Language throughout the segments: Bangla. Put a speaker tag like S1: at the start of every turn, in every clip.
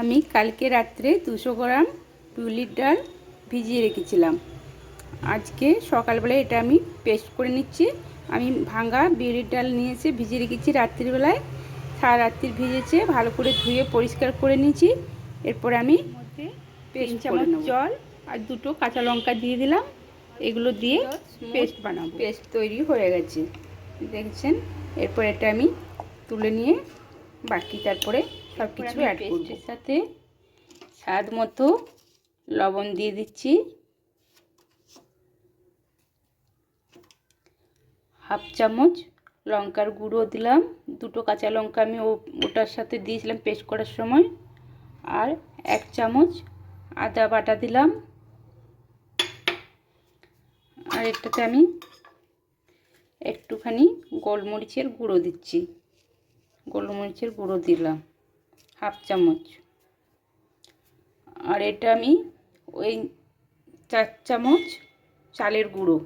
S1: আমি কালকে রাত্রে 200 গ্রাম বিউলির ডাল ভিজিয়ে রেখেছিলাম। আজকে সকালবেলায় এটা আমি পেস্ট করে নিচ্ছি। আমি ভাঙা বিউলির ডাল নিয়ে এসে ভিজিয়ে রেখেছি রাত্রিবেলায়, সারা রাত্রি ভিজেছে, ভালো করে ধুয়ে পরিষ্কার করে নিয়েছি। এরপর আমি 3 চামচ জল আর 2টো কাঁচা লঙ্কা দিয়ে দিলাম। এগুলো দিয়ে পেস্ট বানাবো। পেস্ট তৈরি হয়ে গেছে দেখছেন। এরপর এটা আমি তুলে নিয়ে বাকি তারপরে সব কিছু অ্যাড করব। পেস্টের সাথে স্বাদ মতো লবণ দিয়ে দিচ্ছি, হাফ চামচ লঙ্কার গুঁড়ো দিলাম, 2টো কাঁচা লঙ্কা আমি ওটার সাথে দিয়েছিলাম পেস্ট করার সময়, আর 1 চামচ আদা বাটা দিলাম। আর এটাতে আমি একটুখানি গোলমরিচের গুঁড়ো দিচ্ছি, গোলমরিচের গুঁড়ো দিলাম হাফ চামচ। আর এটা আমি ওই 4 চামচ চালের গুঁড়ো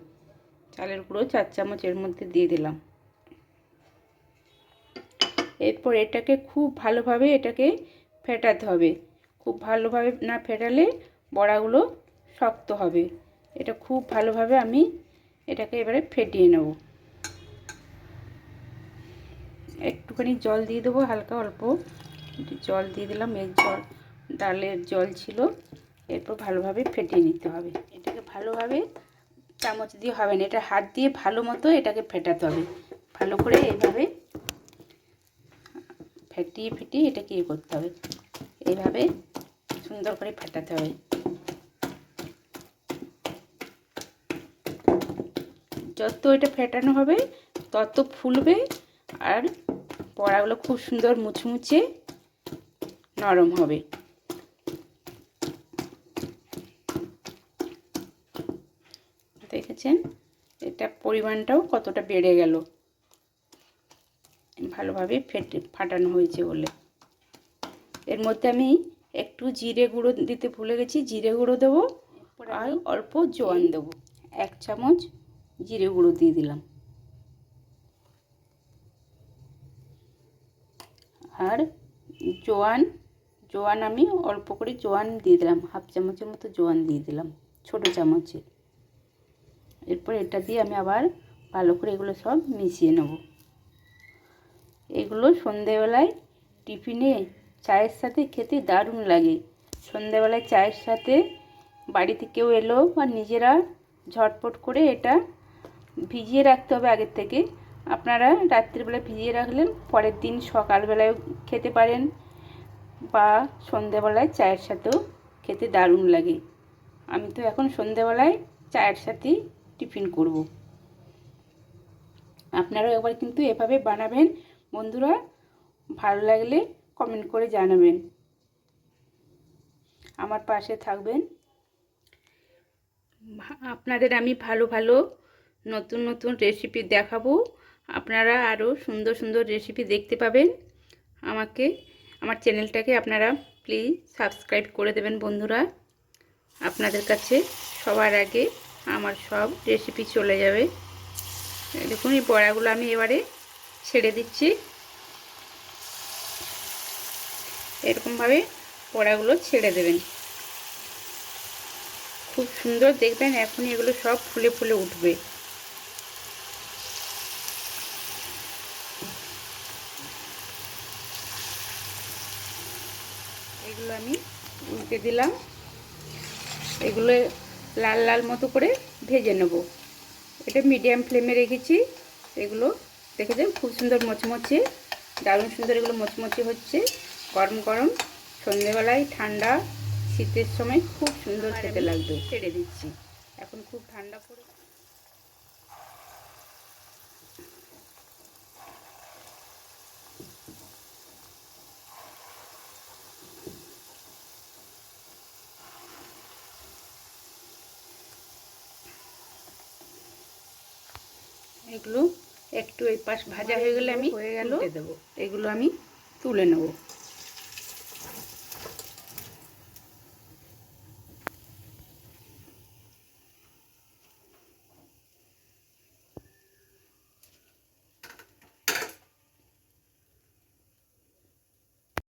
S1: 4 চামচ এর মধ্যে দিয়ে দিলাম। এরপর এটাকে খুব ভালোভাবে ফেটাতে হবে। খুব ভালোভাবে না ফেটালে বড়াগুলো শক্ত হবে। এটা খুব ভালোভাবে আমি এটাকে এবারে ফেটিয়ে নেব। একটুখানি জল দিয়ে দেবো, হালকা অল্প জল দিয়ে দিলাম। এই জল ডালের জল ছিল। এরপর ভালোভাবে ফেটিয়ে নিতে হবে। এটাকে ভালোভাবে চামচ দিয়ে হবে না, এটা হাত দিয়ে ভালো মতো এটাকে ফেটাতে হবে। ভালো করে এইভাবে ফেটিয়ে এটাকে করতে হবে। এইভাবে সুন্দর করে ফেটাতে হবে। যত এটা ফেটানো হবে তত ফুলবে আর বড়াগুলো খুব সুন্দর মুচমুচে নরম হবে। দেখেছেন এটা পরিমাণটাও কতটা বেড়ে গেল, ভালোভাবে ফাটানো হয়েছে বলে। এর মধ্যে আমি একটু জিরে গুঁড়ো দিতে ভুলে গেছি, জিরে গুঁড়ো দেবো। আর অল্প জোয়ান দেবো, 1 চামচ জিরে গুঁড়ো দিয়ে দিলাম। আর জোয়ান আমি অল্প করে জোয়ান দিয়ে দিলাম, হাফ চামচের মতো জোয়ান দিয়ে দিলাম, ছোটো চামচে। এরপর এটা দিয়ে আমি আবার ভালো করে এগুলো সব মিশিয়ে নেব। এগুলো সন্ধেবেলায় টিফিনে চায়ের সাথে খেতে দারুণ লাগে। সন্ধেবেলায় চায়ের সাথে বাড়িতে কেউ এলো বা নিজেরা ঝটপট করে এটা ভিজিয়ে রাখতে হবে আগের থেকে। আপনারা রাত্রিবেলা ভিজিয়ে রাখলেন, পরের দিন সকালবেলায় খেতে পারেন বা সন্ধেবেলায় চায়ের সাথেও খেতে দারুণ লাগে। আমি তো এখন সন্ধেবেলায় চায়ের সাথেই টিফিন করব। আপনারাও একবার কিন্তু এভাবে বানাবেন বন্ধুরা। ভালো লাগলে কমেন্ট করে জানাবেন, আমার পাশে থাকবেন। আপনাদের আমি ভালো ভালো নতুন নতুন রেসিপি দেখাবো। আপনারা আরও সুন্দর সুন্দর রেসিপি দেখতে পাবেন। আমার চ্যানেলটাকে আপনারা প্লিজ সাবস্ক্রাইব করে দেবেন বন্ধুরা। আপনাদের কাছে সবার আগে আমার সব রেসিপি চলে যাবে। দেখুন এই বড়াগুলো আমি এবারে ছেড়ে দিচ্ছি। এরকমভাবে বড়াগুলো ছেড়ে দেবেন। খুব সুন্দর দেখবেন এখনই এগুলো সব ফুলে ফুলে উঠবে। এগুলো আমি উল্টে দিলাম। এগুলো লাল লাল মতো করে ভেজে নেব। এটা মিডিয়াম ফ্লেমে রেখেছি। এগুলো দেখেছেন খুব সুন্দর মচমচে, দারুণ সুন্দর এগুলো মচমচে হচ্ছে। গরম গরম সন্ধেবেলায় ঠান্ডা শীতের সময় খুব সুন্দর খেতে লাগবে। ছেড়ে দিচ্ছি, এখন খুব ঠান্ডা পড়ে। এগুলো একটু এই পাশ ভাজা হয়ে গেলে আমি দেবো। এগুলো আমি তুলে নেব।